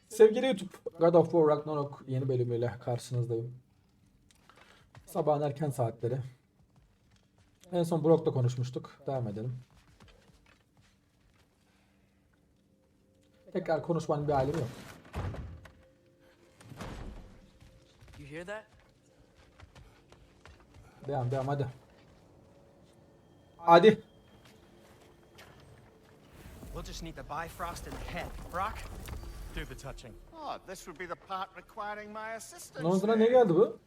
Sevgili YouTube, God of War Ragnarök yeni bölümüyle karşınızdayım. Sabahın erken saatleri. En son Brock'la konuşmuştuk. Devam edelim. Tekrar konuşmanın bir alemi yok. You hear that? Devam hadi. Hadi. We'll just need the Bifrost in the head. Brock, do the touching. Oh, this would be the part requiring my assistance. Nozuna ne geldi bu?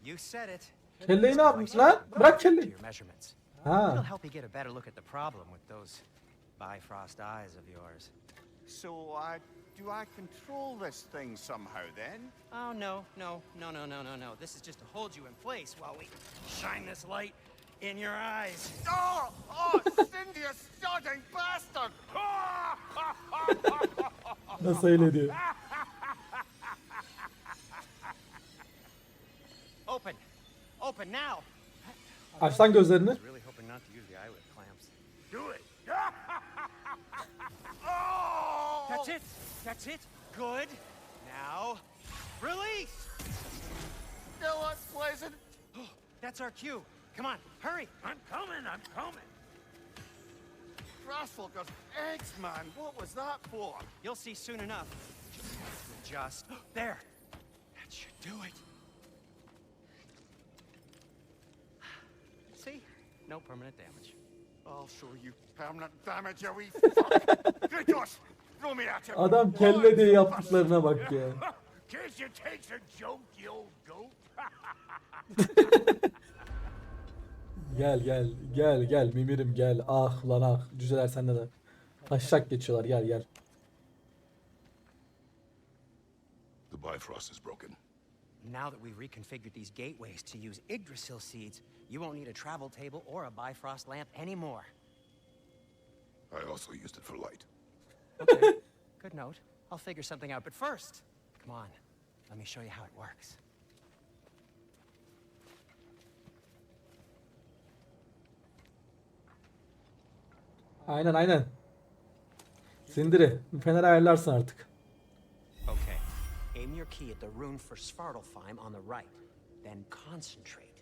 You said it. Kelleyi ne yapmış lan? Bırak To kelleyi. your measurements. Ha. It'll help you get a better look at the problem with those Bifrost eyes of yours. So, do I control this thing somehow then? Oh, no. This is just to hold you in place while we shine this light in your eyes. Oh, Cindy, you sodding bastard! Nasıl eğleniyor? Open now. Aç lan gözlerini. I was really hoping not to use the eyelid clamps. Do it! That's it. Good. Now, release. Still unpleasant. That's our cue. Come on, hurry. I'm coming. Grassfalker's eggs, man. What was that for? You'll see soon enough. Just have to adjust. There. That should do it. See? No permanent damage. I'll show you permanent damage, you wee fuck. Kratos, throw me at him. Adam kelle diye yaptıklarına bak ya. Case you takes a joke, you old goat. Gel mimirim gel. Ah lan ah. Cüceler sende de. Taşak geçiyorlar gel. The Bifrost is broken. Now that we've reconfigured these gateways to use Yggdrasil seeds, you won't need a travel table or a Bifrost lamp anymore. I also used it for light. Okay, good note. I'll figure something out, but first, come on, let me show you how it works. Aynen. Sindiri. Fener ayarlarsın artık. Okay, aim your key at the rune for Svartalfheim on the right, then concentrate.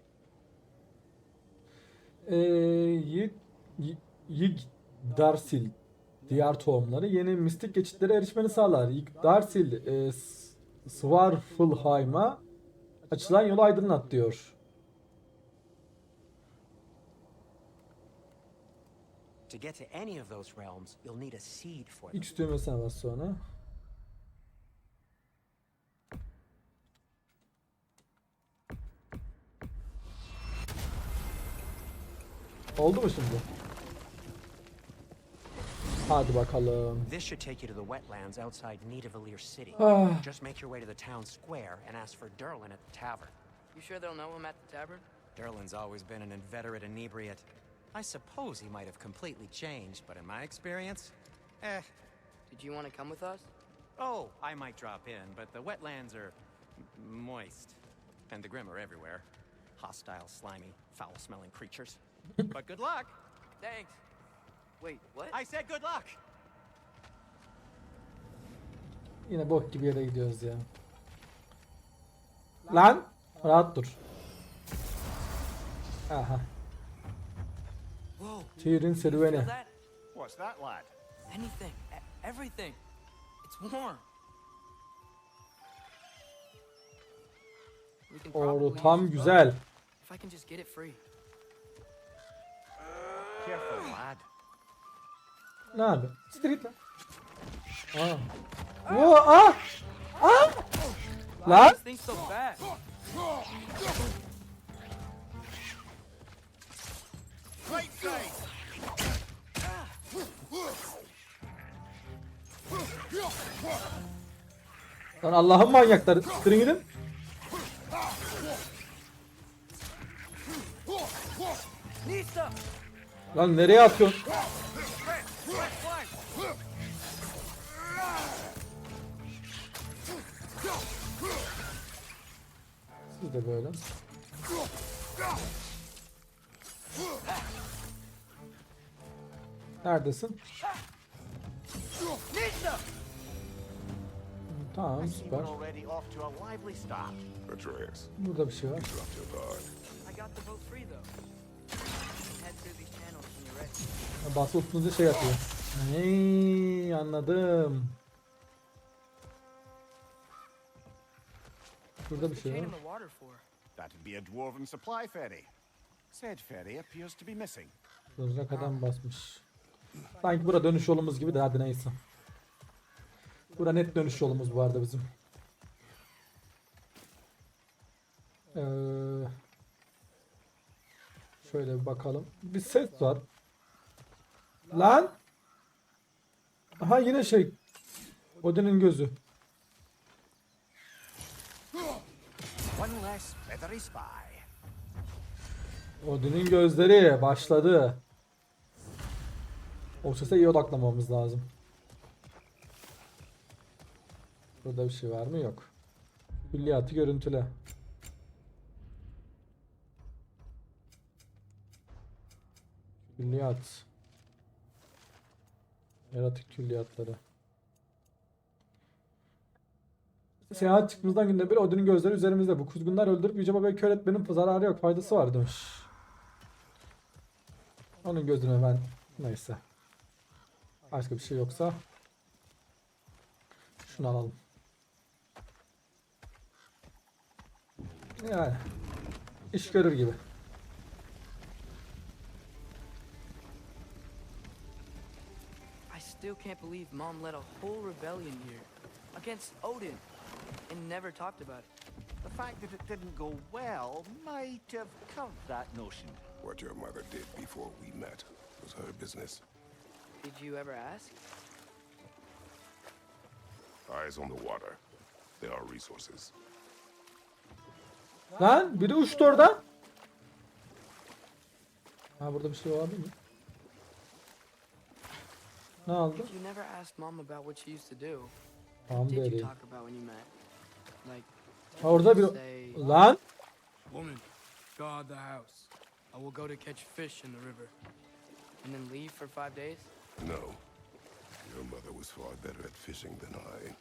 Yggdrasil diğer tohumları yeni mistik geçitlere erişmeni sağlar. Yggdrasil Svartalfheim'a açılan yolu aydınlat diyor. To get to any of those realms, you'll need a seed for them. X düğmesine bas sonra. Oldu mu şimdi? Hadi bakalım. This should take you to the wetlands outside Nidavellir City. Just make your way to the town square and ask for Derlin at the tavern. You sure they'll know him at the tavern? Derlin's always been an inveterate inebriate. I suppose he might have completely changed, but in my experience, Did you want to come with us? Oh, I might drop in, but the wetlands are moist. And the Grim are everywhere. Hostile, slimy, foul-smelling creatures. But good luck! Thanks. Wait, what? I said good luck! Yine bok gibi yere gidiyoruz ya. Lan! Rahat dur. Aha. Whoa. Şehrin serüveni. Feel that? What's that, lad? Anything. Everything. It's warm. We can probably Ortam use this güzel. boat, if I can just get it free. Careful, lad. Ne abi? Street lan. Aa. Oo, ah! Ah! Why Lan! are these things so fast? Right side! Lan Allah'ın manyakları. Siktirin gidin. Nista! Lan nereye atıyorsun? Siz de böyle. Neredesin? Nista! Tamam, I see süper. we're already off to a lively start. Atreus, Burada bir şey var. you dropped your guard. I got the boat free though. Head through these channels when you're ready. Basılı tutunca şey yapıyor. Hey, anladım. Burada bir The şey chain var. in the water for. That'd be a dwarven supply ferry. Said ferry appears to be missing. Duracak kadar basmış. Sanki bura dönüş yolumuz gibi de hadi neyse. Bura net dönüş yolumuz bu arada bizim. Şöyle bir bakalım. Bir ses var. Lan! Aha yine şey. Odin'in gözü. One less feathery spy. Odin'in gözleri başladı. O sese iyi odaklamamız lazım. Burada bir şey var mı? Yok. Külliyatı görüntüle. Külliyat. Yaratık külliyatları. Seyahat çıktığımızdan günde bir Odin'in gözleri üzerimizde. Bu kuzgunlar öldürüp Yüce Baba'yı kör etmenin zararı yok. Faydası var demiş. Onun gözüne ben neyse. Başka bir şey yoksa şunu alalım. Yani iş görür gibi. I still can't believe Mom led a whole rebellion here against Odin and never talked about it. The fact that it didn't go well might have curved that notion. What your mother did before we met was her business. Did you ever ask? Eyes on the water. There are resources. Lan biri uçtu oradan. Ha burada bir şey var değil mi? Ne oldu? You never asked Mom about what she used to do. Tamam Did you değil. talk about when you met? Like, Ha orada bir... say, Lan! woman, guard the house. I will go to catch fish in the river. And then leave for 5 days? No. Your mother was far better at fishing than I.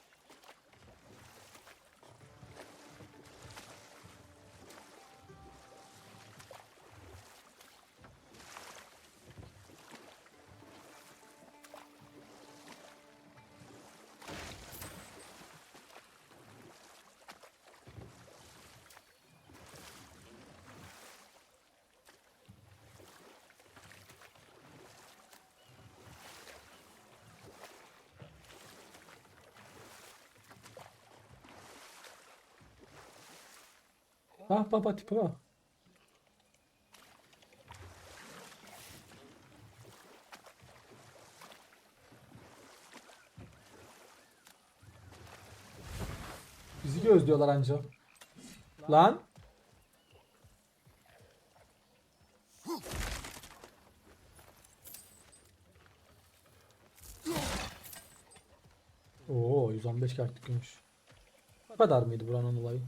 Ah baba tipi bak. Bizi gözlüyorlar anca. Lan. Oo 115 karakter gümüş. Bu kadar mıydı buranın olayı?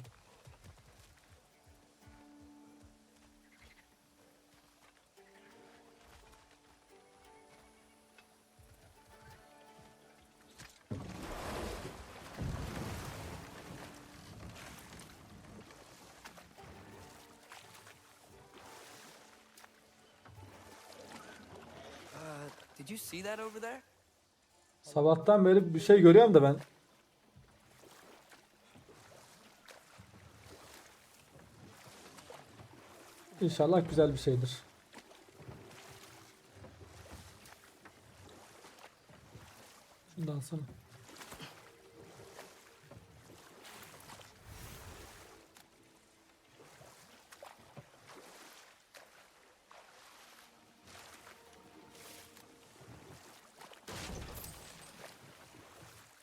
Did you see that over there? Sabahtan beri bir şey görüyorum da ben. İnşallah güzel bir şeydir. Şundan sonra.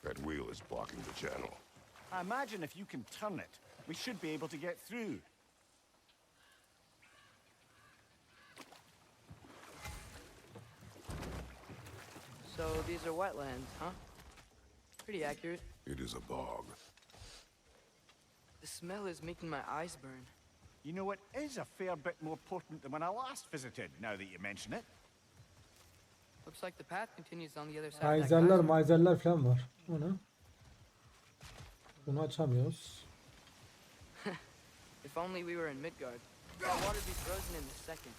That wheel is blocking the channel. I imagine if you can turn it, we should be able to get through. So these are wetlands, huh? Pretty accurate. It is a bog. The smell is making my eyes burn. You know, it is a fair bit more potent than when I last visited, now that you mention it. Looks like the path continues on the other side of that Mayzeller, geyser. mayzeller falan var. O ne? Bunu açamıyoruz. If only we were in Midgard. That water be frozen in a second.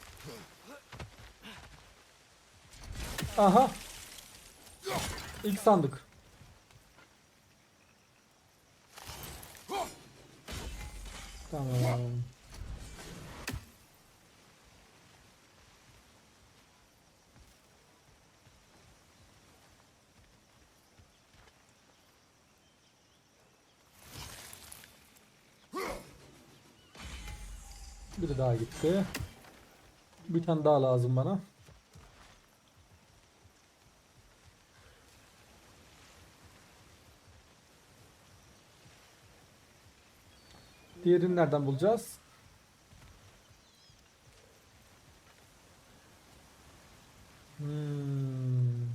Aha. İlk sandık. Tamam. Biri daha gitti. Bir tane daha lazım bana. Diğerini nereden bulacağız? Hmm.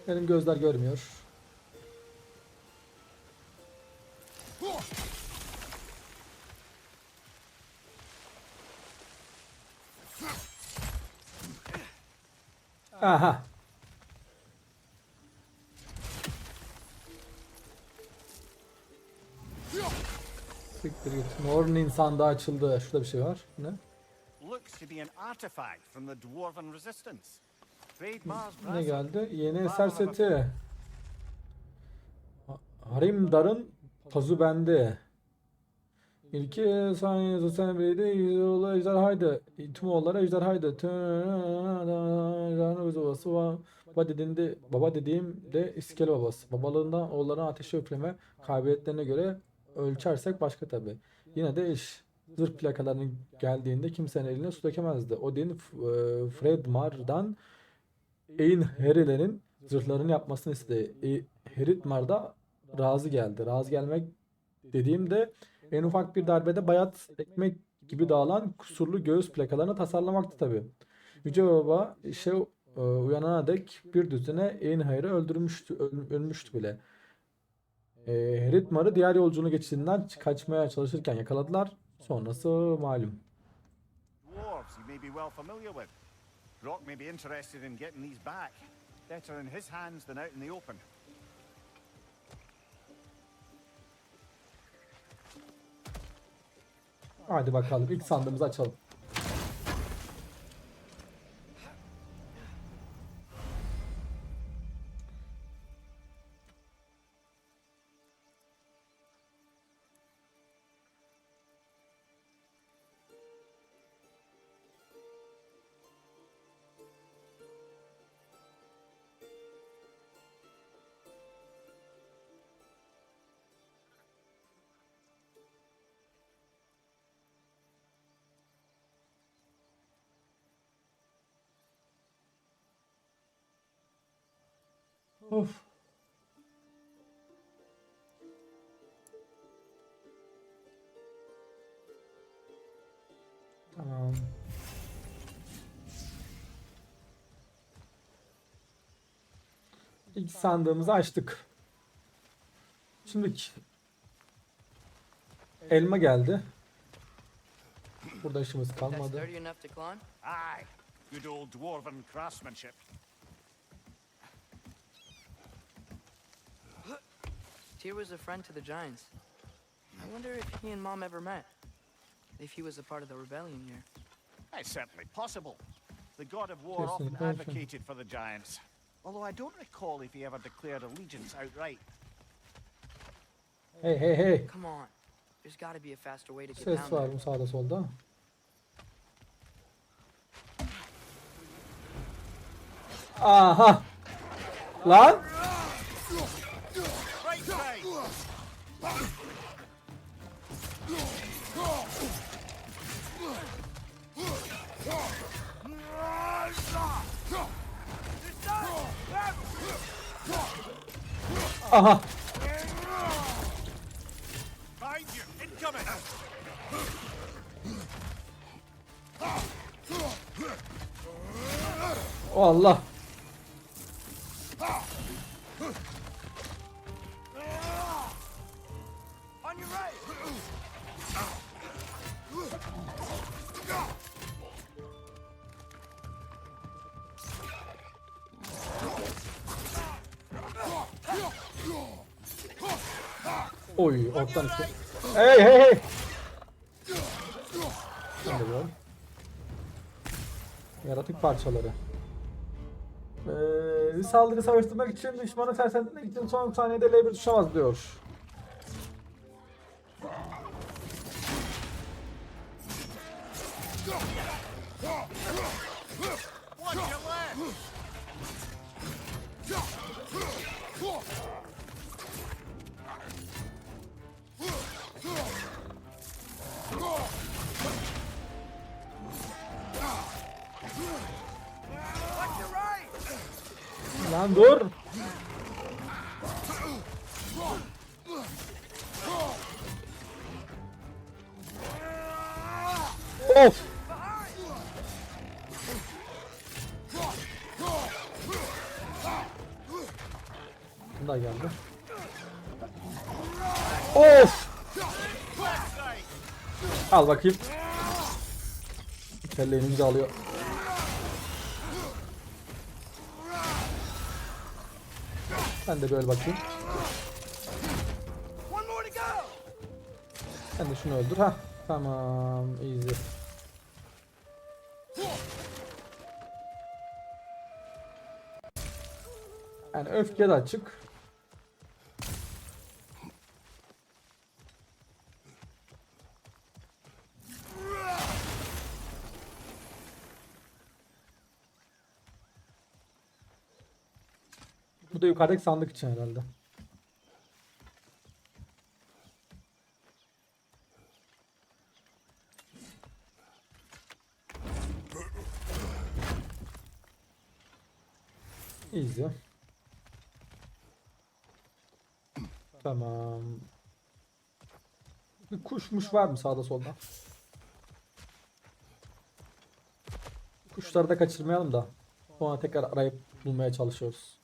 Benim gözler görmüyor. Aha. Siktir git. Nor'un sandığı açıldı. Şurada bir şey var. Ne? Looks to be an artifact from the Dwarven Resistance. Trademark Ne geldi? Yeni eser seti. Harimdar'ın tazı bende. İlki saniye sosyal medyada yüzyılı ejderhaydı. Timoğulları ejderhaydı. Ejderhanın babası var. Baba dediğim de iskele babası. Babalığından oğullarına ateşe üfleme kabiliyetlerine göre ölçersek başka tabi. Yine de iş. Zırh plakalarının geldiğinde kimsenin eline su dökemezdi. Odin Fredmar'dan Einherjar'ın zırhlarını yapmasını istedi. Heritmar da razı geldi. Razı gelmek dediğimde en ufak bir darbede bayat ekmek gibi dağılan kusurlu göğüs plakalarını tasarlamaktı tabi. Yüce Baba işe uyanana dek bir düzine Einherjar'ı ölmüştü bile. Heritmar'ı diğer yolculuğunu geçtiğinden kaçmaya çalışırken yakaladılar. Sonrası malum. dwarves you may be well familiar with. Rock may be interested in getting these back. Better in his hands than out in the open. Hadi bakalım ilk sandığımızı açalım. Of. Tamam. İlk sandığımızı açtık. Şimdi elma geldi. Burada işimiz That's kalmadı. sturdy enough to climb? Aye, good old dwarven craftsmanship. Tyr was a friend to the giants. I wonder if he and Mom ever met. If he was a part of the rebellion here. It's certainly possible. The god of war Yes, often in person. advocated for the giants. Although I don't recall if he ever declared allegiance outright. Hey hey hey. Come on. There's got to be a faster way to get Ses down var there. mı sağda solda? Aha. Lan. Right side! Aha. O Allah. On your right. Oy, ortadan işte. Hey hey hey. Sen de gör. Yaratık parçaları. Saldırı savaştırmak için düşmanı sersemletmek için son saniyede L1 tuşa bas diyor. Watch your left! Watch your right. Lan dur. Of. Bu da geldi. Of. Al bakayım. Kelleğini güzel alıyor. Ben de böyle bakayım. One more to go. Sen de şunu öldür. Ha, tamam, easy. Yani öfke de açık. Bu da yukarıdaki sandık için herhalde. Easy. Tamam. Bir kuşmuş var mı sağda solda? Kuşları da kaçırmayalım da. Sonra tekrar arayıp bulmaya çalışıyoruz.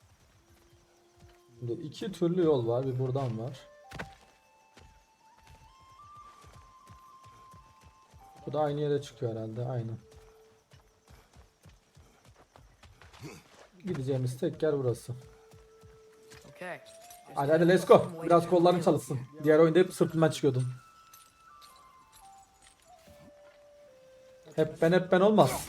Şimdi iki türlü yol var. Bir buradan var. Bu da aynı yere çıkıyor herhalde. Aynen. Gideceğimiz tek yer burası. Okay. Hadi hadi let's go. Biraz kollarım çalışsın. Diğer oyunda hep sırtımdan çıkıyordum. Hep ben olmaz.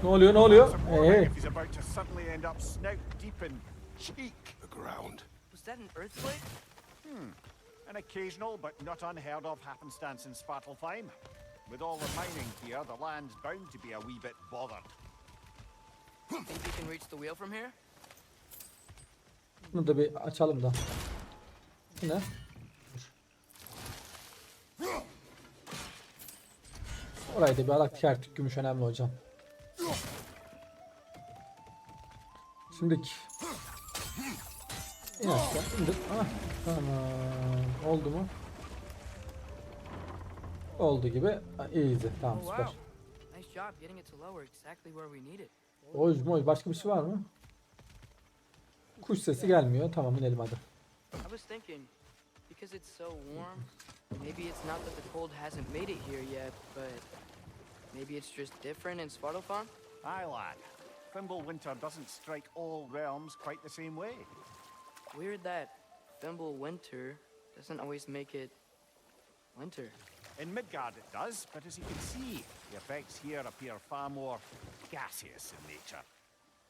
Ne oluyor ne oluyor? Hey. If he's about to suddenly end up snout deep in cheek. The ground. Was that an earthquake? An occasional but not unheard of happenstance in Svartalfheim. With all the mining here, the land's bound to be a wee bit bothered. Think you can reach the wheel from here? Bunu da bir açalım da. Bu ne? Orayı da bir alak. Kertik gümüş önemli hocam. Şimdiki. İn aşağı. İndir. Ah, tamam. Oldu mu? Oldu gibi. Easy. Tamam Oh süper. wow. Nice job getting it to lower exactly where we need it. Oy, başka bir şey var mı? Kuş sesi gelmiyor. Tamam inelim hadi. I was thinking, because it's so warm, maybe it's not that the cold hasn't made it here yet, but maybe it's just different in Svartalfheim? Aye, lad. Thimble winter doesn't strike all realms quite the same way. Weird that Thimble winter doesn't always make it winter. In Midgard it does, but as you can see, the effects here appear far more gaseous in nature.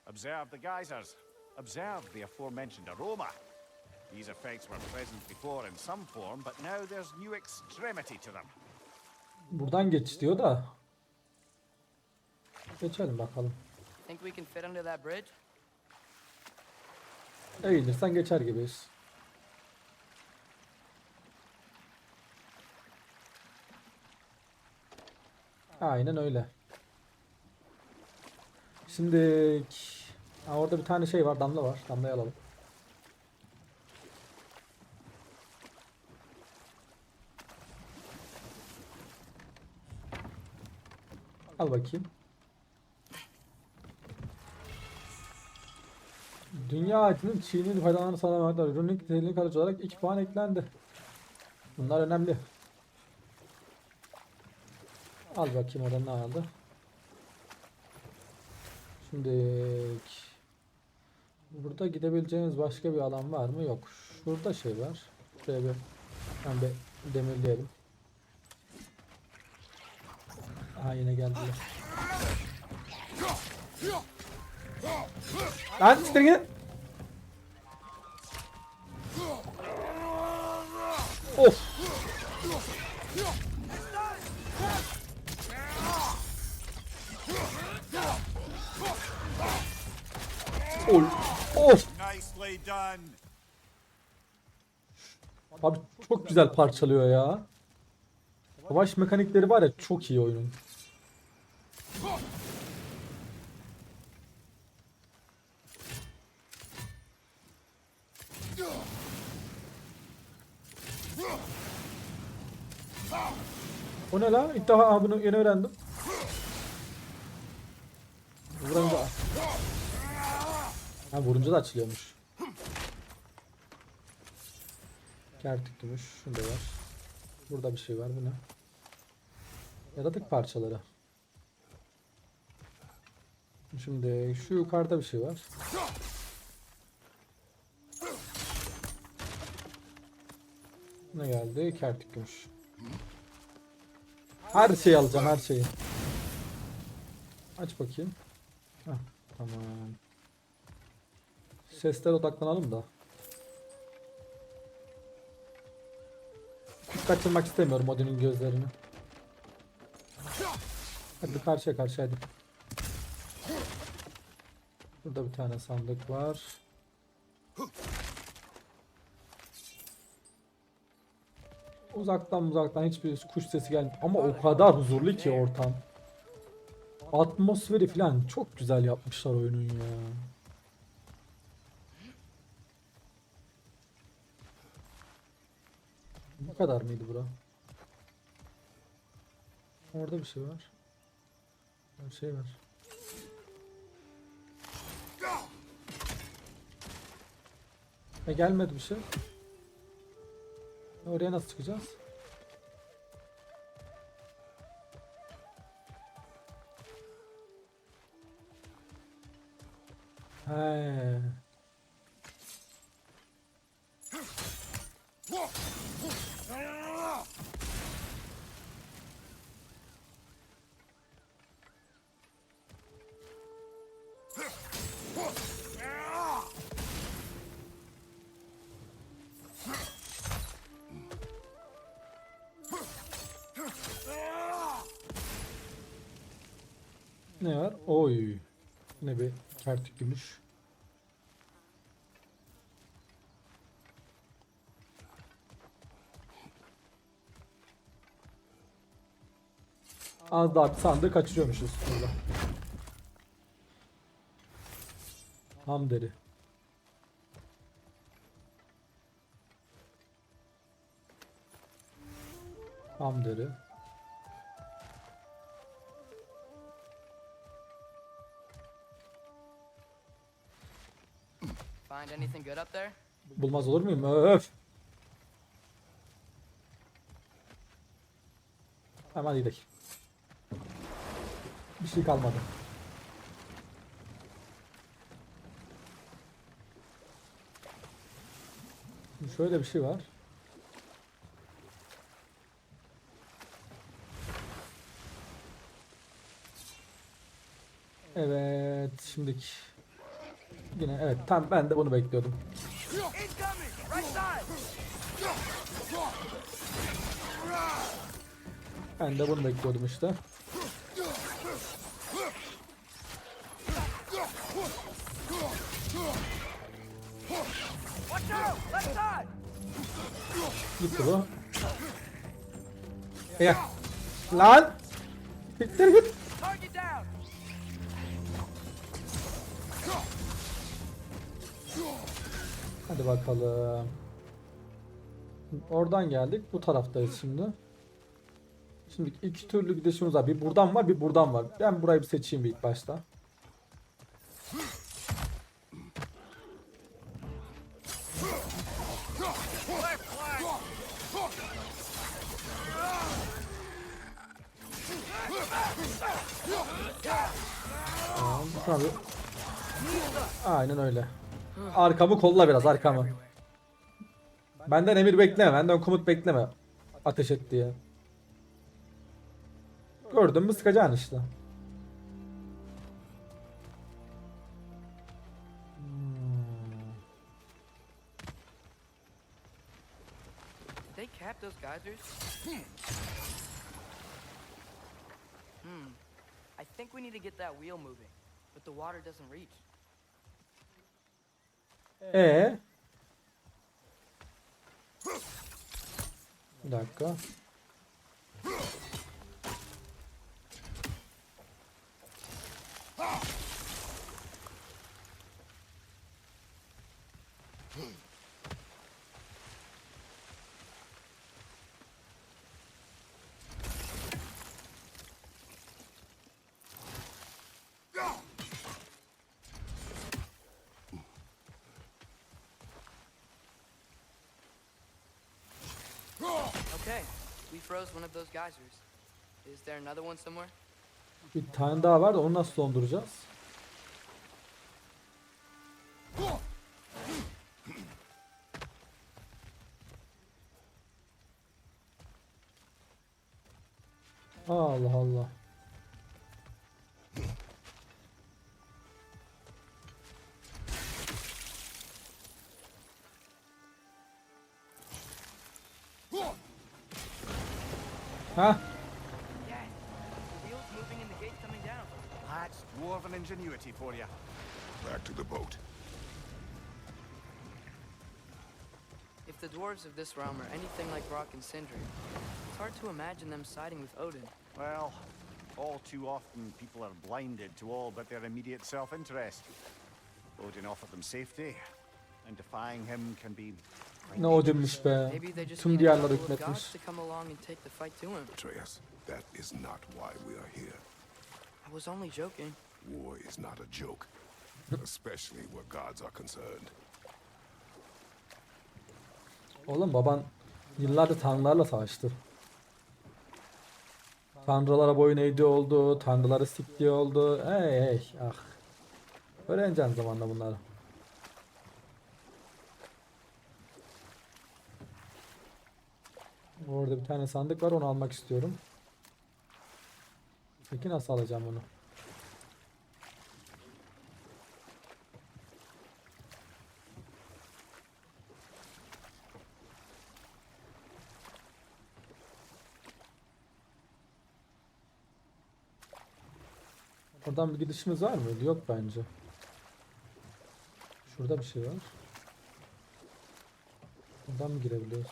Observe the geysers. Observe the aforementioned aroma. These effects were present before in some form, but now there's new extremity to them. Buradan geç diyor da. Geçelim bakalım. Think we can fit under that bridge? Eğilirsen geçer gibiyiz. Aynen öyle. Şimdi orada bir tane şey var, damla var. Damlayı alalım. Al bakayım. Dünya ağacının çiğnin faydalarını sağlamakta ürünün niteliği kalıcı olarak 2 puan eklendi. Bunlar önemli. Al bakayım oradan ne aldı. Şimdi burada gidebileceğimiz başka bir alan var mı? Yok. Şurada şey var. Şuraya bir demirleyelim. Aha yine geldiler. Lan siktir git. Of. Oy. Of. Nicely done. Abi çok güzel parçalıyor ya. Savaş mekanikleri var ya, çok iyi oyunun. O ne la? İlk defa bunu yeni öğrendim. Vurunca... Ha, vurunca da açılıyormuş. Kertik gümüş. Şurada var. Burada bir şey var. Bu ne? Yaratık parçaları. Şimdi şu yukarıda bir şey var. Ne geldi? Kertik gümüş. Her şeyi alacağım, her şeyi. Aç bakayım. Heh, tamam. Seslere odaklanalım da. Hiç kaçırmak istemiyorum Odin'in gözlerini. Hadi karşıya hadi. Burada bir tane sandık var. Uzaktan hiçbir kuş sesi gelmiyor. Ama o kadar huzurlu ki ortam. Atmosferi falan çok güzel yapmışlar oyunun ya. Bu kadar mıydı bura? Orada bir şey var. Bir şey var. Gelmedi bir şey. Oraya nasıl çıkacağız? He. Ne var? Oy. Ne bir kertik gümüş. Az daha bir sandığı kaçırıyormuşuz burada. Ham deri. Ham deri. Find anything good up there? Bulmaz olur muyum? Öf. Hemen gidelim. Bir şey kalmadı. Şöyle bir şey var. Evet, şimdiki. Yine evet, tam ben de bunu bekliyordum. Ben de bunu bekliyordum işte. Gitti bu. Ya. Lan! Bitir git. Hadi bakalım. Oradan geldik. Bu taraftayız şimdi. Şimdi iki türlü gidişimiz var. Bir buradan var, bir buradan var. Ben burayı bir seçeyim ilk başta. Tamam, tabii. Aynen öyle. Arkamı kolla biraz, arkamı. Benden emir bekleme, benden komut bekleme. Ateş et diye. Gördün mü sıkacaksın işte. Did they cap those geysers? I think we need to get that wheel moving, but the water doesn't reach. Bir dakika. Okay, we froze one of those geysers. Is there another one somewhere? Bir tane daha var da onu nasıl donduracağız? Allah Allah. Ha? Yeah, the wheel's moving and the gate's coming down. That's dwarven ingenuity for you. Back to the boat. If the dwarves of this realm are anything like Rock and Sindri, it's hard to imagine them siding with Odin. Well, all too often people are blinded to all but their immediate self-interest. Odin offered them safety, and defying him can be... Ne Odin'miş be. Maybe they just Tüm need a diğerler couple of hükmetmiş. gods to come along and take the fight to him. Atreus, that is not why we are here. I was only joking. War is not a joke, especially where gods are concerned. Oğlum baban yıllardır tanrılarla savaştı. Tanrılara boyun eğdi oldu, tanrıları siktiği oldu. Hey ah. Öğreneceğim zamanla bunları. Orada bir tane sandık var, onu almak istiyorum. Peki nasıl alacağım onu? Oradan bir gidişimiz var mı? Yok bence. Şurada bir şey var. Buradan mı girebiliyoruz?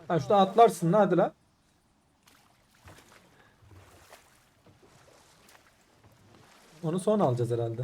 Ha şuradan atlarsın hadi lan. Onu sonra alacağız herhalde.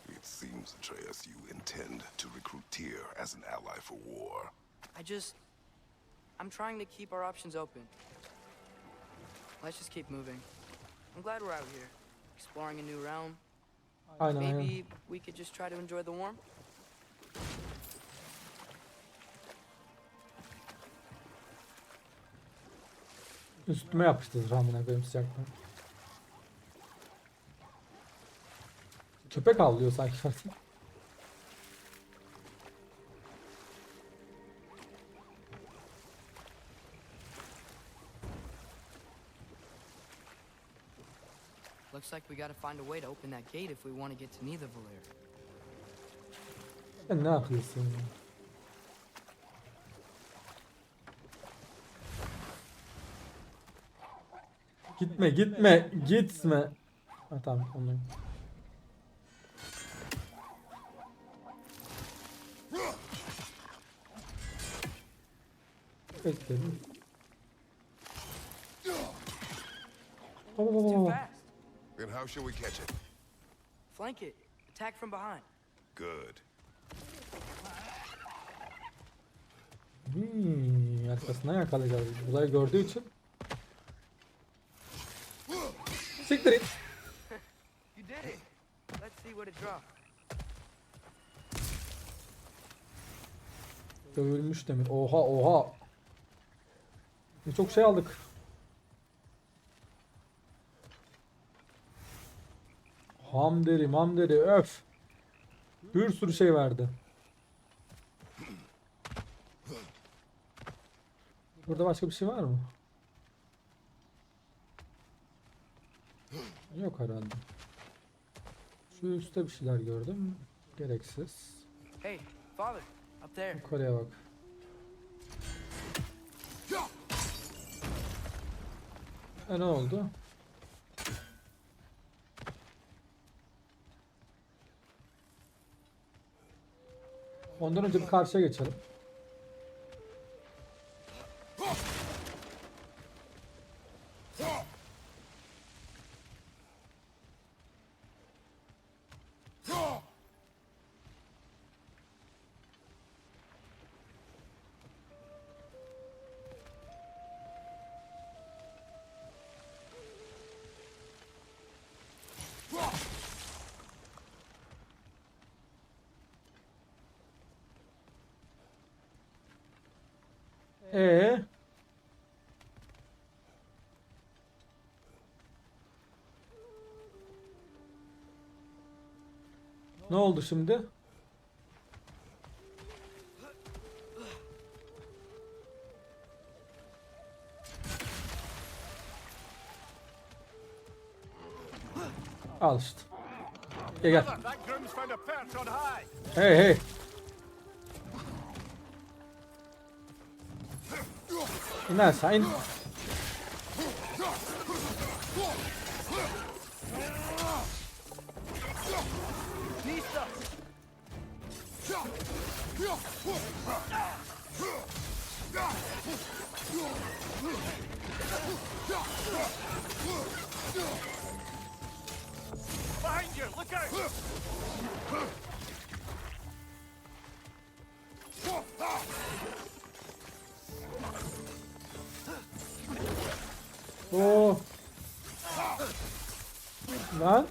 It seems, Atreus, you intend to recruit Tyr as an ally for war. I'm trying to keep our options open. Let's just keep moving. I'm glad we're out here, exploring a new realm. Aynen aynen. Maybe we could just try to enjoy the warmth. Üstüme yapıştırır amına koyayım sıcaktan. Köpek avlıyor sanki. Looks like we gotta find a way to open that gate if we want to get to Nidavellir. Sen ne akıllısın ya. Gitme gitme gitme. Ha tamam onu. Bekledim. Baba baba Too baba. fast. Then how shall we catch it? Flank it. Attack from behind. Good. Arkasından yakalayacağız. Burayı gördüğü için. Siktir it. You did it. Let's see what it dropped. Dövülmüş demir. Oha oha. Çok şey aldık. Ham deri öf. Bir sürü şey verdi. Burada başka bir şey var mı? Yok herhalde. Şu üstte bir şeyler gördüm. Gereksiz. Hey, father, up there. Yukarıya bak. Ne oldu? Ondan önce bir karşıya geçelim. Ne oldu şimdi? Al işte. Gel. That groom's found a perch on high. Hey. İn aşağı in. Behind you, look out! Oo. Lan.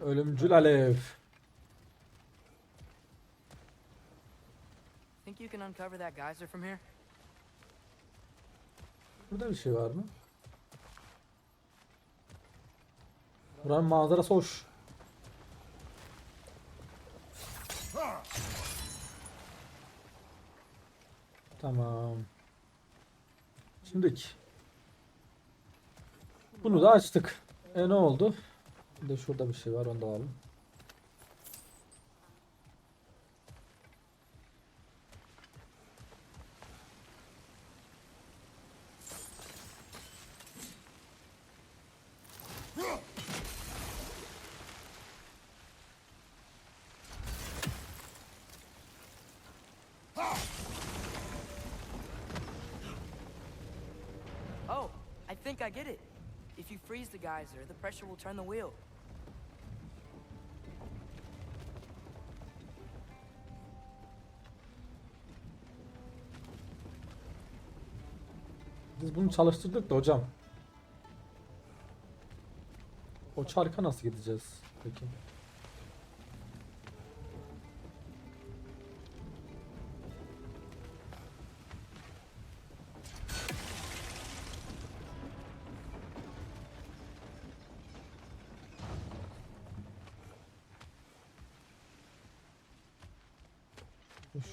Ölümcül alev. Think you can uncover that geyser from here? Burada bir şey var mı? Buranın manzarası hoş. Tamam. Şimdiki. Bunu da açtık. Ne oldu? Bir de şurada bir şey var, onu da alalım. Oh, I think I get it. If you freeze the geyser, the pressure will turn the wheel. Biz bunu çalıştırdık da hocam. O çarka nasıl gideceğiz peki?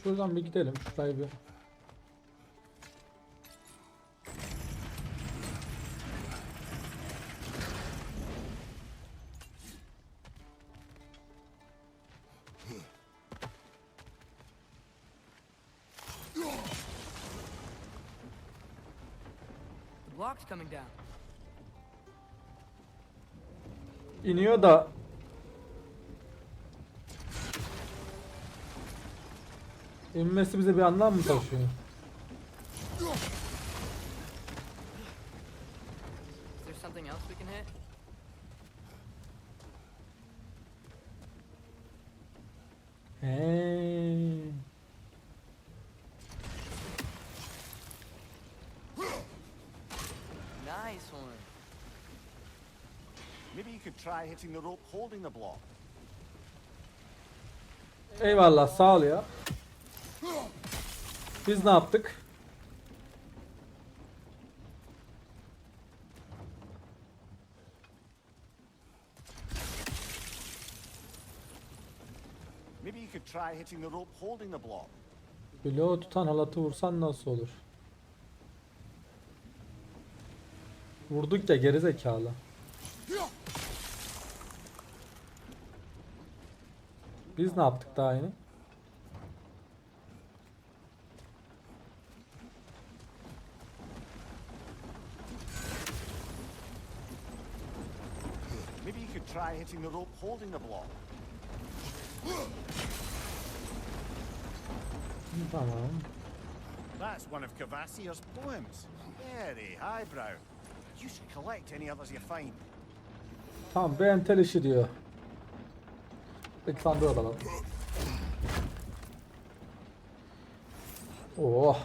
Şuradan bir gidelim. Şurayı bir. The block's coming down. İniyor da. İnmesi bize bir anlam mı taşıyor? something else we can hit? He. Nice one. Maybe you could try hitting the rope holding the block. Eyvallah, sağ ol ya. Biz ne yaptık? Maybe you could try hitting the rope holding the block. Bloğu tutan halatı vursan nasıl olur? Vurduk ya gerizekalı. Biz ne yaptık daha yeni? Maybe you could try hitting the rope holding the block. Tamam. That's one of Kvasir's poems. Very highbrow. You should collect any others you find. Tamam, bir entel işi diyor. Peki sandığı alalım. Oh.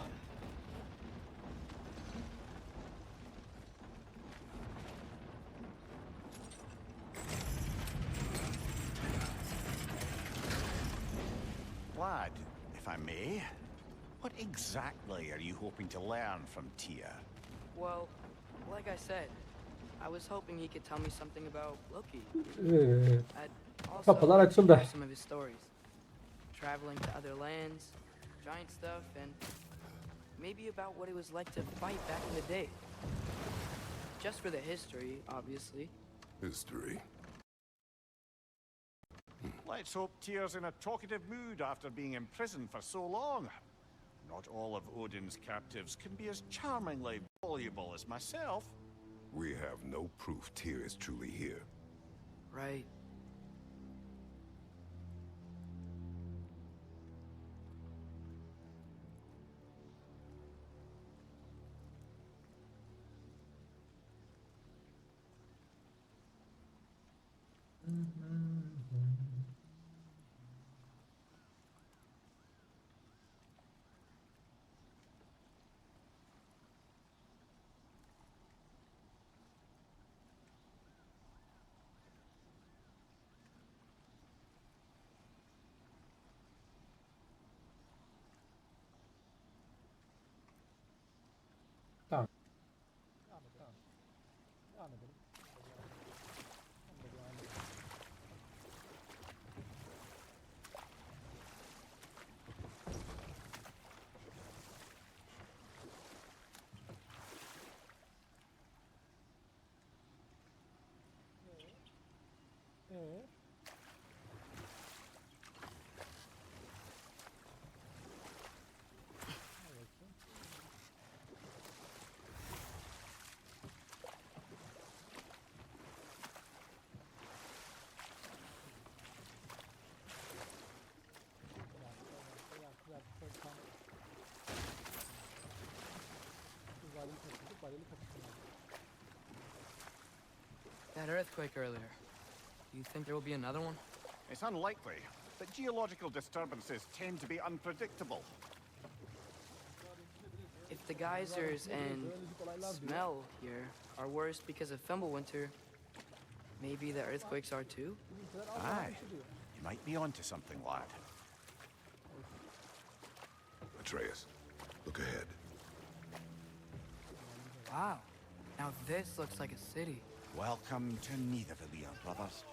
Lad, if I may, what exactly are you hoping to learn from Tyr? Well, like I said, I was hoping he could tell me something about Loki. I'd also Kapılar like to açıldı. hear some of his stories. Traveling to other lands, giant stuff, and maybe about what it was like to fight back in the day. Just for the history, obviously. History. Let's hope Tyr's in a talkative mood after being imprisoned for so long. Not all of Odin's captives can be as charmingly voluble as myself. We have no proof Tyr is truly here. Right. Tamam. That earthquake earlier. You think there will be another one? It's unlikely, but geological disturbances tend to be unpredictable. If the geysers and smell here are worse because of Fimbulwinter, maybe the earthquakes are too? Aye, you might be onto something, lad. Atreus, look ahead. Wow. Now this looks like a city. Welcome to Nidavellir, brothers.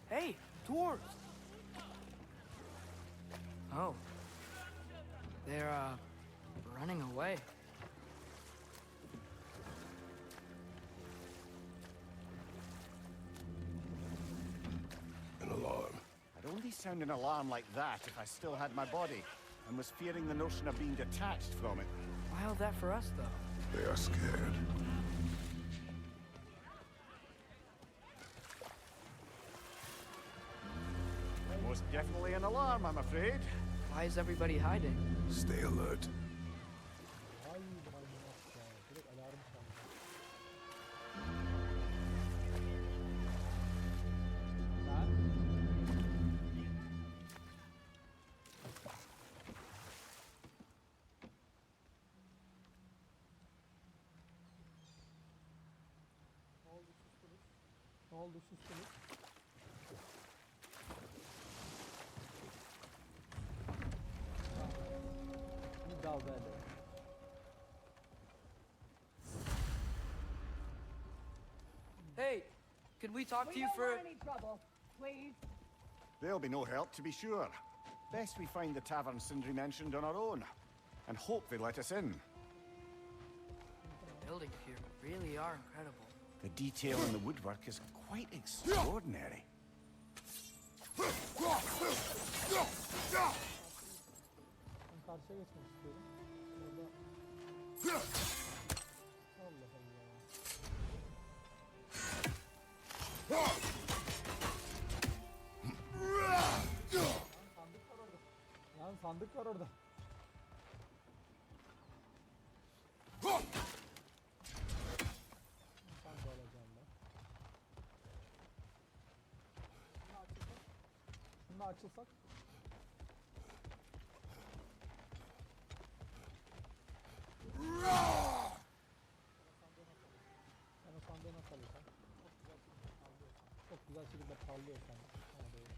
Hey, dwarves! Oh. They're, running away. An alarm. I'd only sound an alarm like that if I still had my body, and was fearing the notion of being detached from it. Why all that for us, though? They are scared. Most definitely an alarm, I'm afraid. Why is everybody hiding? Stay alert. oldu sustunuz? Bir davelli. Hey, could we talk to you for? Any trouble, please? There'll be no help, to be sure. Best we find the tavern Sindri mentioned on our own, and hope they let us in. The buildings here really are incredible. The detail in the woodwork is quite extraordinary. Ben karşıya geçmek istiyorum. Orada... Allah Allah. Lan sandık var orada. Sandığı alacağım ben. Şunu açılsak. Ben o sandığı nasıl alırsam? Çok güzel şekilde parlıyor sandık. Ona doğru.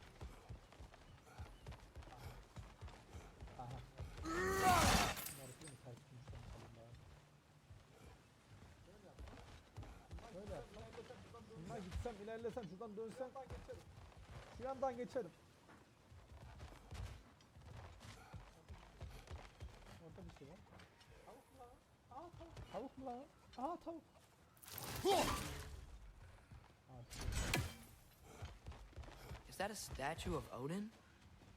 Aha. Bunları değil mi karıştırmışlar sanırım. Böyle yap. Şundan gitsem, ilerlesem, şuradan dönsem şu yandan geçerim. Orada bir şey var. Tavuk mu lan? Aa tavuk. Tavuk mu lan? Aa tavuk. Is that a statue of Odin?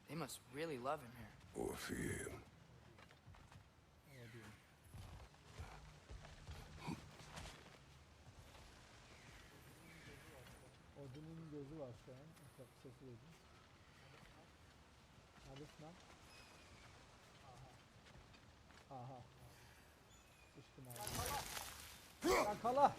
They must really love him here. Or fear him. Odun'un gözü var şu an. Bak sesi duydum. Neredesin lan? Aha. Aha. Sıçtım abi. Yakala!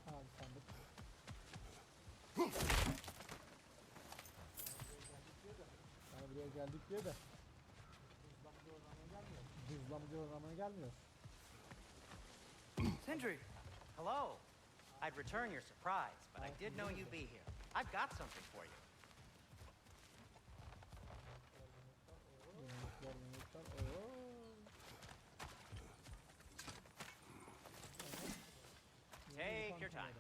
Abi sandık. Yani buraya geldik diye de hızlamcı oynamaya gelmiyor. Sindri, Hello. I'd return your surprise, but I did know you'd be here. I've got something for you. Yemekler. Take your time.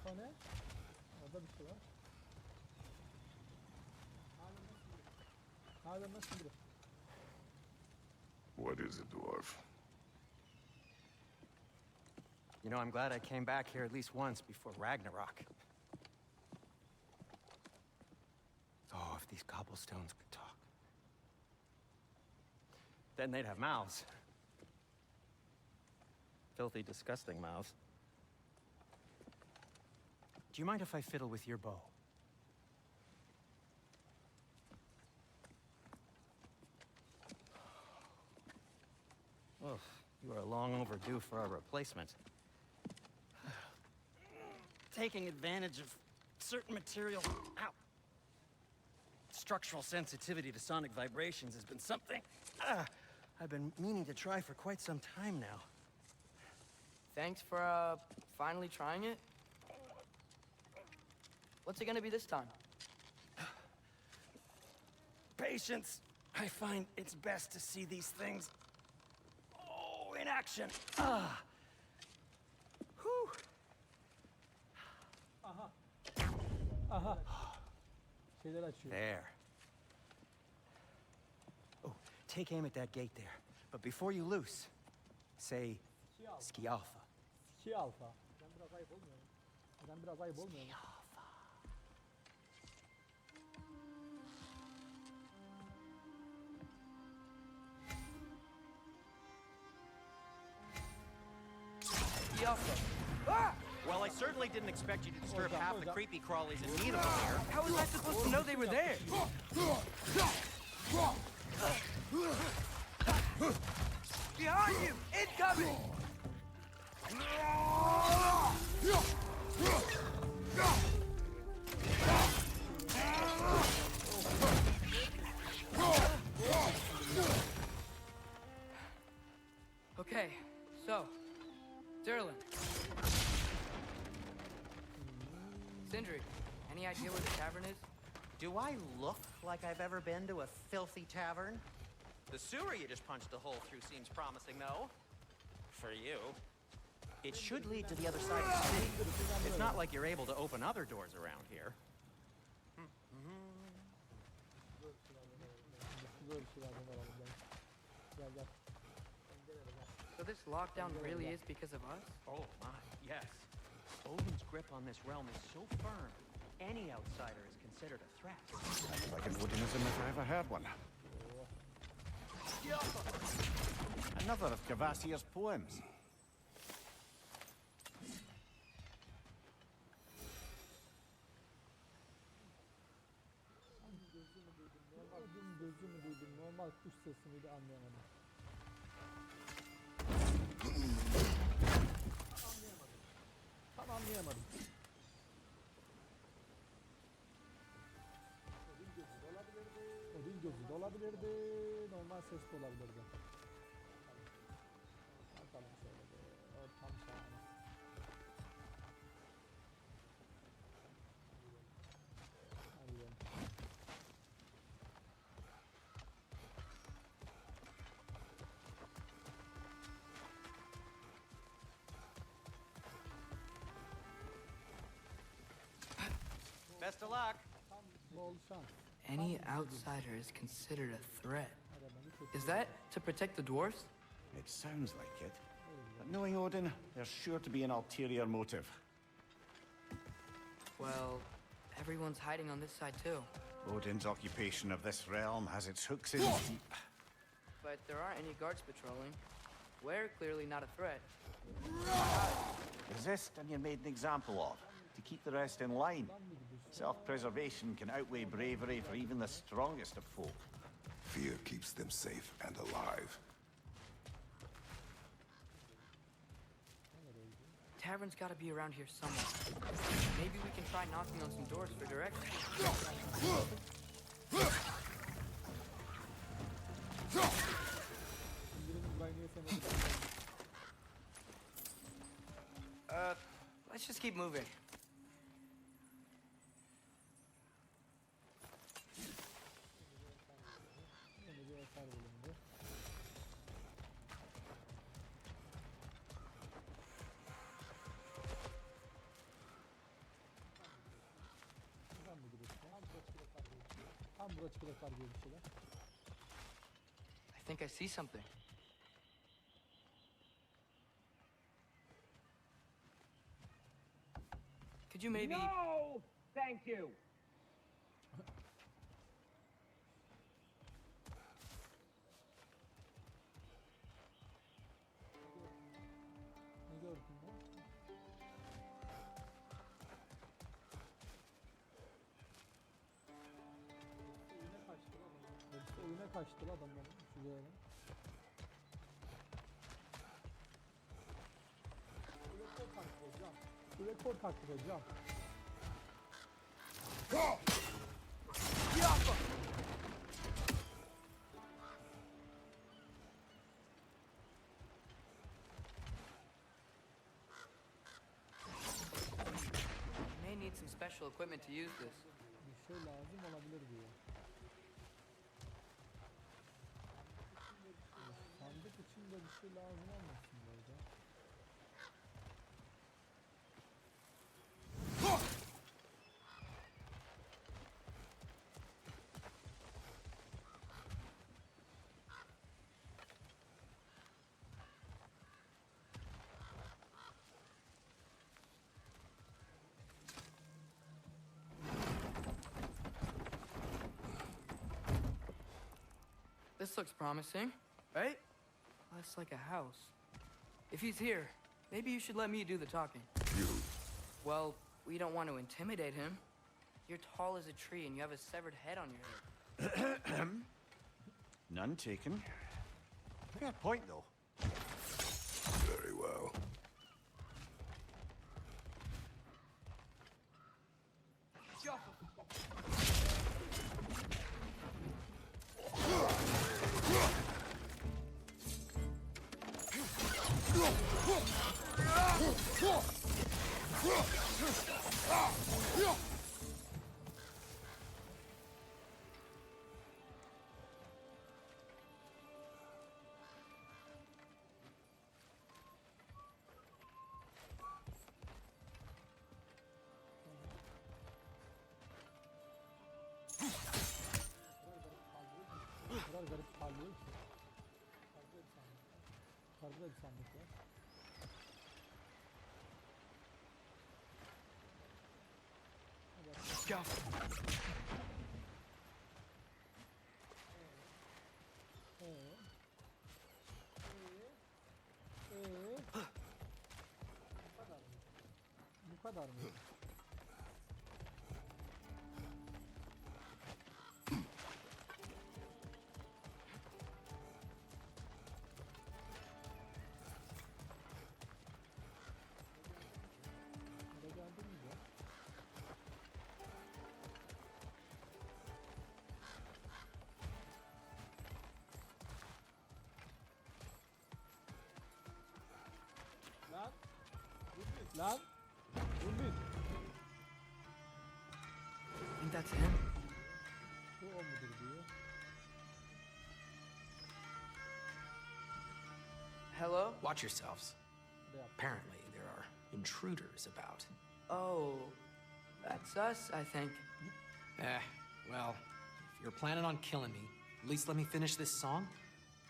O ne? Orada bir şey var. Hala nasıl biri? What is it, dwarf? You know, I'm glad I came back here at least once before Ragnarok. Oh, if these cobblestones could talk. Then they'd have mouths. Filthy, disgusting mouths. Do you mind if I fiddle with your bow? Oh, you are long overdue for a replacement. Taking advantage of certain material. Ow. Structural sensitivity to sonic vibrations has been something I've been meaning to try for quite some time now. thanks for finally trying it. What's it gonna be this time? Patience. I find it's best to see these things, in action. Ah. Whew. Aha. Şeyler açıyor. There. Oh, take aim at that gate there. But before you loose, say Skialfa. Şey alfa. Ben biraz ayıp olmuyor mu? Ben biraz ayıp olmuyor mu? Well, I certainly didn't expect you to disturb half the creepy crawlies in need of them here. How was I supposed to know they were there? Behind you! Incoming! Okay, so, Derlin. Sindri, any idea where the tavern is? Do I look like I've ever been to a filthy tavern? The sewer you just punched a hole through seems promising, though. For you. It should lead to the other side of the city. It's not like you're able to open other doors around here. So this lockdown really is because of us? Oh my, yes. Odin's grip on this realm is so firm, any outsider is considered a threat. Sounds like an Odinism if I ever heard one. Another of Kvasir's poems. Gözümü duydum. Normal kuş sesi miydi anlayamadım. Tam anlayamadım. Odin gözü de olabilirdi. Normal ses de olabilirdi. Bakalım şöyle bir ortam şahane. Hadi gidelim. Best of luck. Bol şans. Any outsider is considered a threat. Is that to protect the dwarfs? It sounds like it. But knowing Odin, there's sure to be an ulterior motive. Well, everyone's hiding on this side too. Odin's occupation of this realm has its hooks in deep. But there aren't any guards patrolling. We're clearly not a threat. Resist and you're made an example of, to keep the rest in line. Self-preservation can outweigh bravery for even the strongest of folk. Fear keeps them safe and alive. Tavern's gotta be around here somewhere. Maybe we can try knocking on some doors for directions. Let's just keep moving. I think I see something. Could you maybe... No! Thank you! Ne gördün lan? Oyuna kaçtı lan adamlar. Şuraya lan. Rekor takip hocam. Rekor takip hocam. May need some special equipment to use this. Bir şey lazım olabilir diyor. Sandık içinde bir şey lazım olmasın böyle. This looks promising, right? Less like a house. If he's here, Maybe you should let me do the talking. You. Well, we don't want to intimidate him. You're tall as a tree and you have a severed head on your head. None taken. Fair point, though. Very well. O kadar garip parlıyor ki. Yukarıda bir sandık var. Go. Bu kadar mı? Buraya geldin mi ya? Lan! Dur lan! Dur bir! I think that's him. Bu o mudur diyor. Hello? Watch yourselves. Ne yap? Apparently, there are intruders about. Oh, that's us, I think. Well, if you're planning on killing me, at least let me finish this song.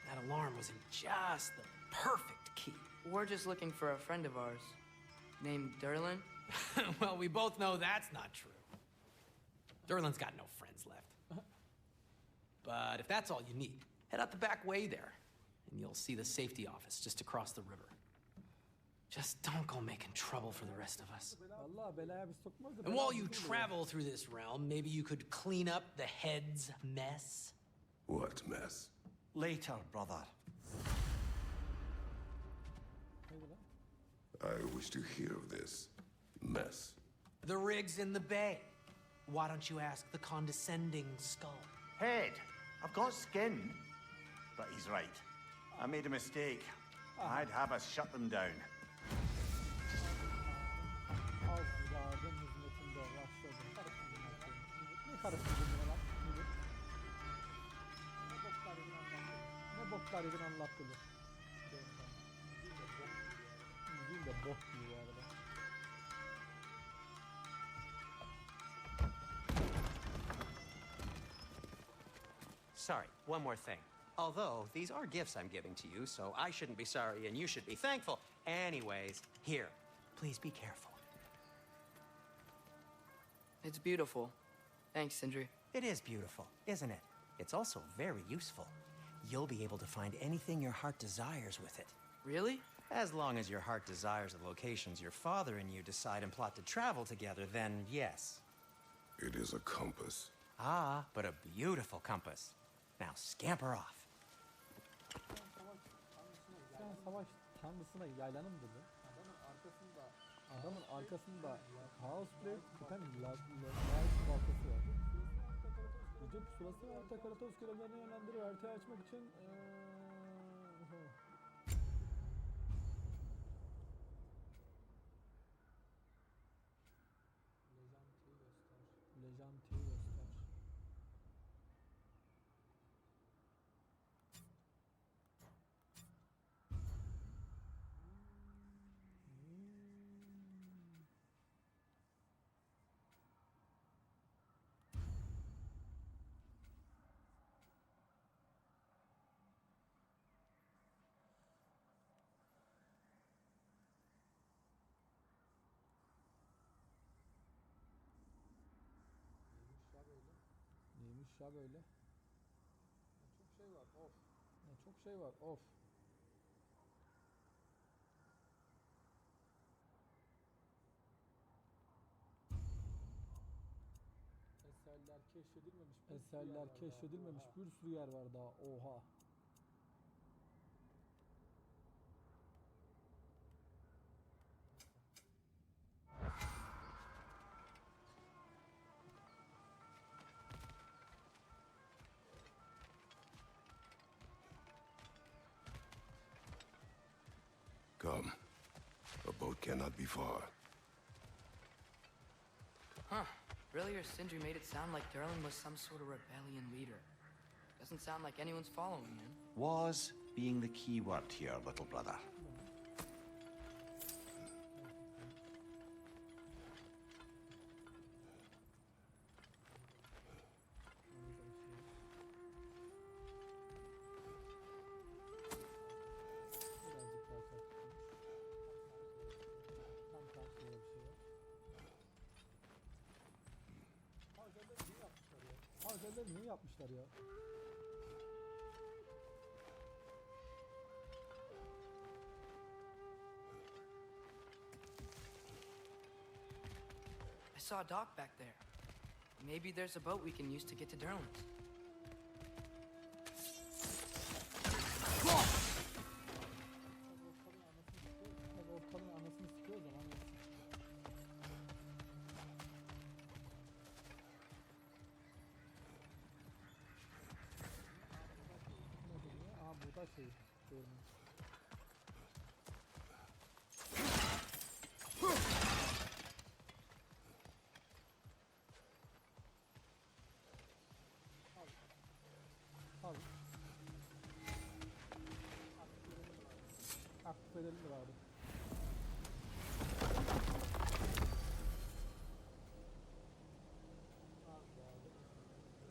That alarm was in just the perfect key. We're just looking for a friend of ours named Derlin. Well, we both know that's not true. Derlin's got no friends left. But if that's all you need, head out the back way there, and you'll see the safety office just across the river. Just don't go making trouble for the rest of us. Vallahi belaya biz sokmaz da And bela while bizi you buluyor. travel through this realm, maybe you could clean up the head's mess? What mess? Later, brother. Neydi lan? I wish to hear of this mess. The rig's in the bay. Why don't you ask the condescending skull? Head. I've got skin. But he's right. I made a mistake. I'd have us shut them down. Azrail'in hizmetinde başladım. Karıştırdım. Ne karıştırdın lan? Ne boklar yedin anlattılar. Müziğin de bok gibi bu arada. Sorry, one more thing. Although, these are gifts I'm giving to you, so I shouldn't be sorry and you should be thankful. Anyways, here, please be careful. It's beautiful. Thanks, Sindri. It is beautiful, isn't it? It's also very useful. You'll be able to find anything your heart desires with it. Really? As long as your heart desires the locations your father and you decide and plot to travel together, then yes. It is a compass. Ah, but a beautiful compass. Now scamper off. Sen savaş tanrısına yaylanım dedi. Adamın arkasında Kaos Play küpen layık baltası var. Gece pusulası ve harita Kratos görevlerini yönlendiriyor. Haritayı açmak için Lejantiyi göster. Neymiş ya böyle? Çok şey var of. Çok şey var of. Eserler keşfedilmemiş bir sürü yer var daha. Oha. Come. A boat cannot be far. Huh. Earlier, Sindri made it sound like Durlin was some sort of rebellion leader. Doesn't sound like anyone's following him. Was being the key word here, little brother. Birazcık daha çarpışmış. Tam karşıya bir şey var. Harcaları niye yapmışlar ya? Harcaları niye yapmışlar ya? I saw a dock back there. Maybe there's a boat we can use to get to Durlin's. Ortalığın anasını sıkıyor o zaman. Aa bu da şey. Görmüş. Al. Aktif edelim mi abi?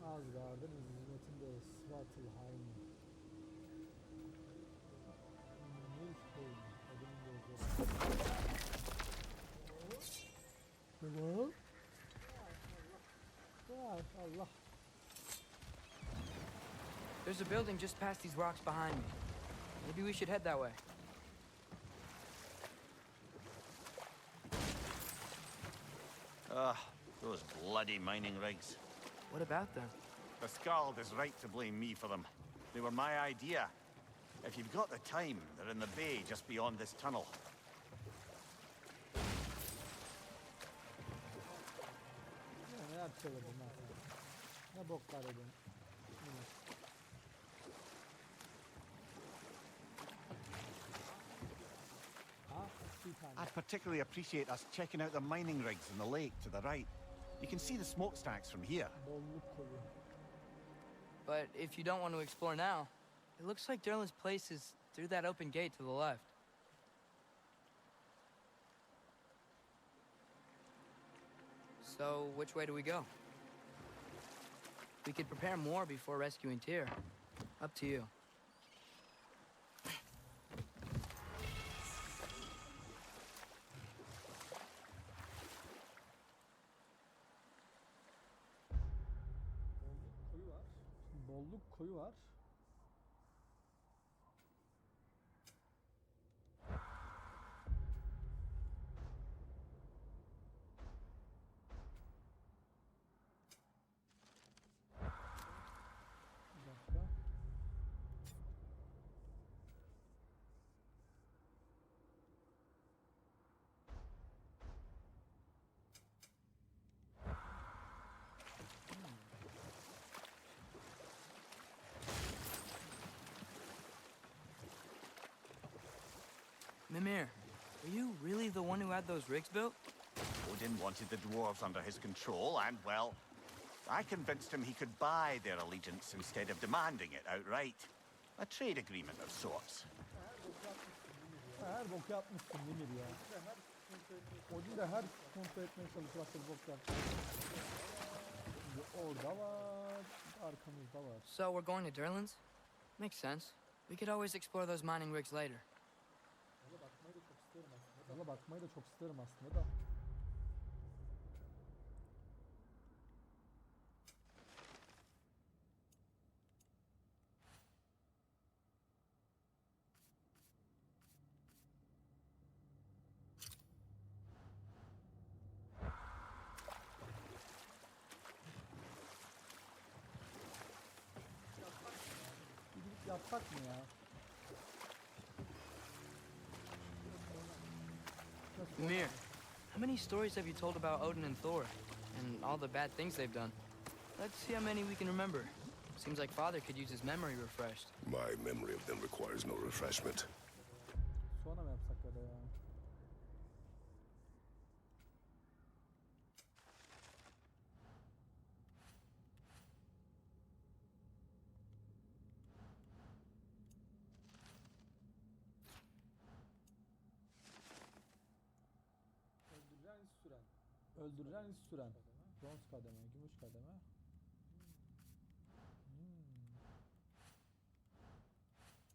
Asgard'ın hizmetindeyiz. Svartalheim. Nilfheim. Adının gözleri. Hello? Allah. There's a building just past these rocks behind me. Maybe we should head that way. Ah, those bloody mining rigs. What about them? The Skald is right to blame me for them. They were my idea. If you've got the time, they're in the bay just beyond this tunnel. Ne yapıyorsun lan sen? Ne boklar ediyorsun? I'd particularly appreciate us checking out the mining rigs in the lake to the right. You can see the smokestacks from here. Bolluk koyu. But if you don't want to explore now, it looks like Durlin's place is through that open gate to the left. So, which way do we go? We could prepare more before rescuing Tyr. Up to you. Bolluk koyu var. Bir dakika. Mimir, are you really the one who had those rigs built? Odin wanted the dwarves under his control, and, well, I convinced him he could buy their allegiance instead of demanding it outright. A trade agreement of sorts. Her bok yapmışsın Mimir ya. Odin de her kontrol etmeye çalışmakta bok yaptı. Şimdi orada var, arkamızda var. So we're going to Durlin's? Makes sense. We could always explore those mining rigs later. Yola bakmayı da çok isterim aslında da. oynasak mı ya? Mir, how many stories have you told about Odin and Thor? And all the bad things they've done? Let's see how many we can remember. Seems like Father could use his memory refreshed. My memory of them requires no refreshment. Sonra mı yapsak ya da ya? Öldüreceğin iz süren. Öldüreceğin iz süren. Bronz kademe, gümüş kademe.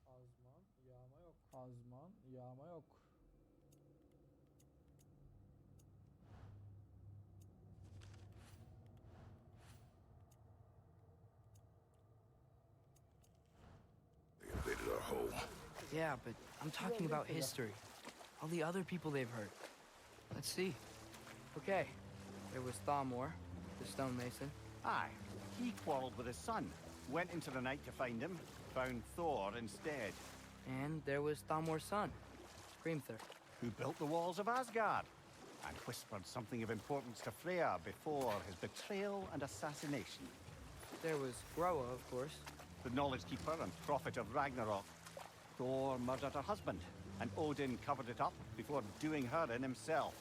Azman, yağma yok. Azman, yağma yok. They invaded our home. Yeah, but I'm talking about history. All the other people they've hurt. Let's see. Okay, there was Thamor, the stonemason. Aye, he quarreled with his son. Went into the night to find him, found Thor instead. And there was Thamor's son, Screamther. Who built the walls of Asgard and whispered something of importance to Freya before his betrayal and assassination. There was Groa, of course. The knowledge keeper and prophet of Ragnarok. Thor murdered her husband, and Odin covered it up before doing her in himself.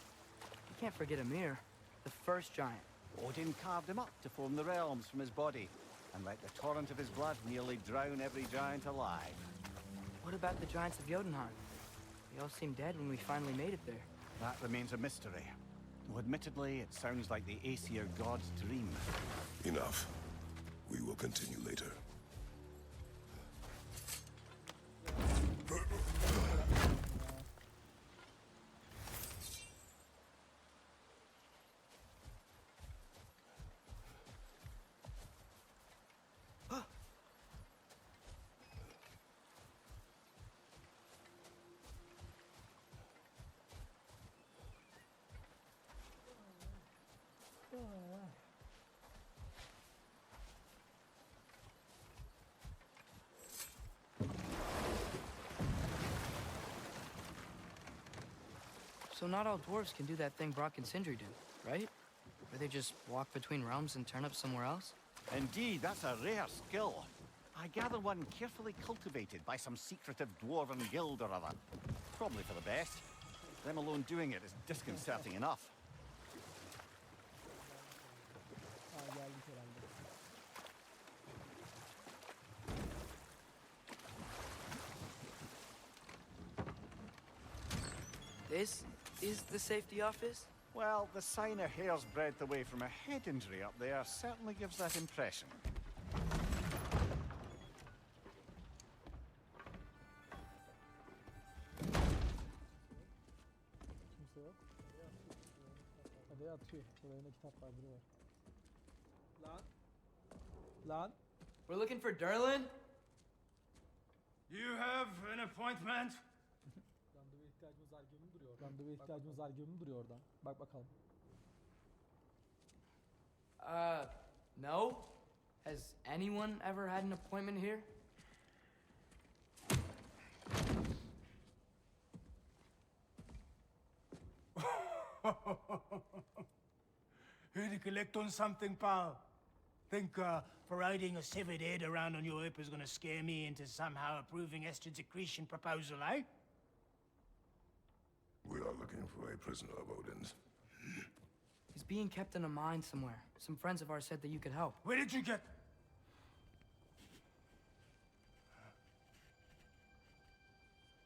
You can't forget Ymir, the first giant. Odin carved him up to form the realms from his body, and let the torrent of his blood nearly drown every giant alive. What about the giants of Jotunheim? They all seemed dead when we finally made it there. That remains a mystery. Though admittedly, it sounds like the Aesir god's dream. Enough. We will continue later. So not all dwarves can do that thing Brock and Sindri do, right? Where they just walk between realms and turn up somewhere else? Indeed, that's a rare skill. I gather one carefully cultivated by some secretive dwarven guild or other. Probably for the best. Them alone doing it is disconcerting enough. Ha, geldik herhalde. This is the safety office? Well, the sign a hair's breadth away from a head injury up there certainly gives that impression. Kimse yok. Hadi atıyor. Buraya ne kitap var, biri var. Lan. Lan. We're looking for Durlin? You have an appointment? Randevuya ihtiyacımız var gibi mi duruyor orada? Randevuya ihtiyacımız var gibi mi duruyor orada? Bak bakalım. No. Has anyone ever had an appointment here? Here to collect on something, pal? Think parading a severed head around on your hip is gonna scare me into somehow approving Estrid's accretion proposal, eh? We are looking for a prisoner of Odin's. He's being kept in a mine somewhere. Some friends of ours said that you could help. Where did you get...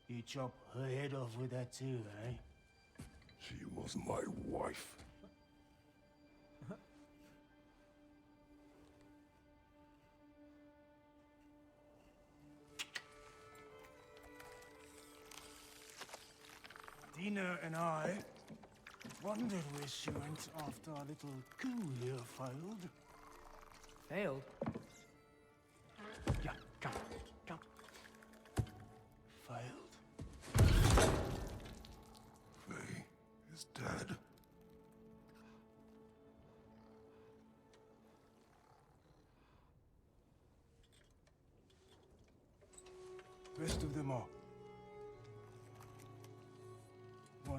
You chop her head off with that too, eh? She was my wife. Dina and I wondered where she went after our little coup here failed. Failed? Yeah, come, come. Failed. Faye is dead.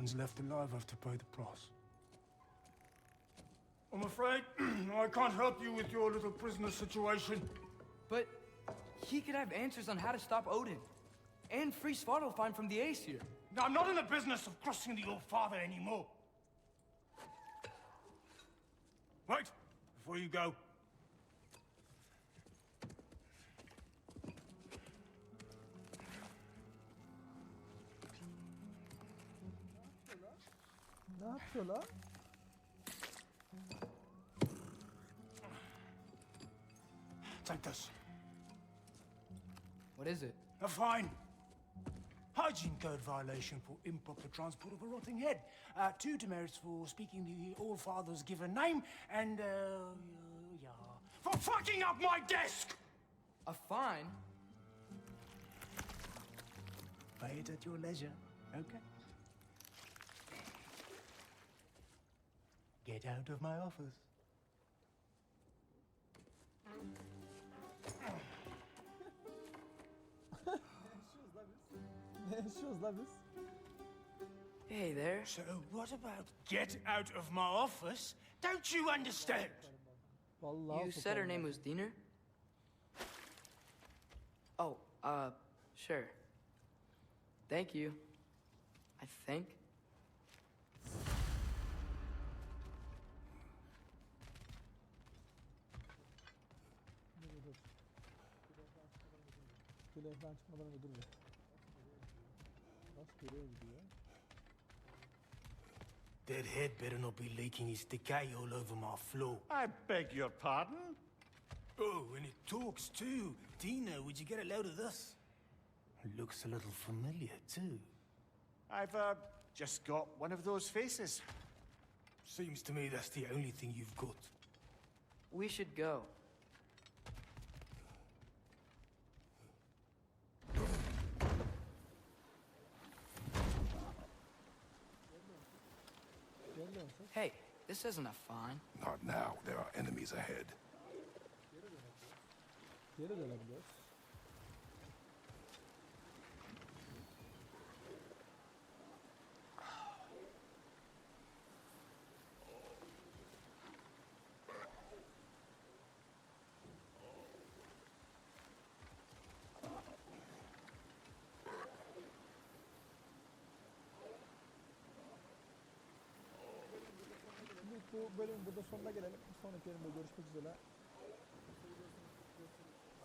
ones left alive have to pay the price. I'm afraid I can't help you with your little prisoner situation. But he could have answers on how to stop Odin. And free Svartalfheim from the Aesir. I'm not in the business of crossing the old father anymore. Wait, before you go. Ne yapıyor lan? Take this. What is it? A fine. Hygiene code violation for improper transport of a rotting head. 2 demerits for speaking the All-Father's given name, and, yeah, for fucking up my desk! A fine? Pay it at your leisure, okay? Get out of my office. Ne yaşıyoruz la biz? Hey there. So what about get out of my office? Don't you understand? Vallahi You said her sokarım name ben. was Diener? Oh, sure. Thank you. I think. Şöyle ekran çıkmadan önce dur bir. Nasıl görüyor gidiyor? That head better not be leaking his decay all over my floor. I beg your pardon? Oh, and it talks too. Tina, would you get a load of this? It looks a little familiar too. I've, just got one of those faces. Seems to me that's the only thing you've got. We should go. Hey, this isn't a fine. Not now. There are enemies ahead. Geri dönebiliyoruz. Bu bölümün burada sonuna gelelim. Bir sonraki bölümde görüşmek üzere.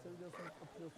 Seviyorsanız atıyorsunuz.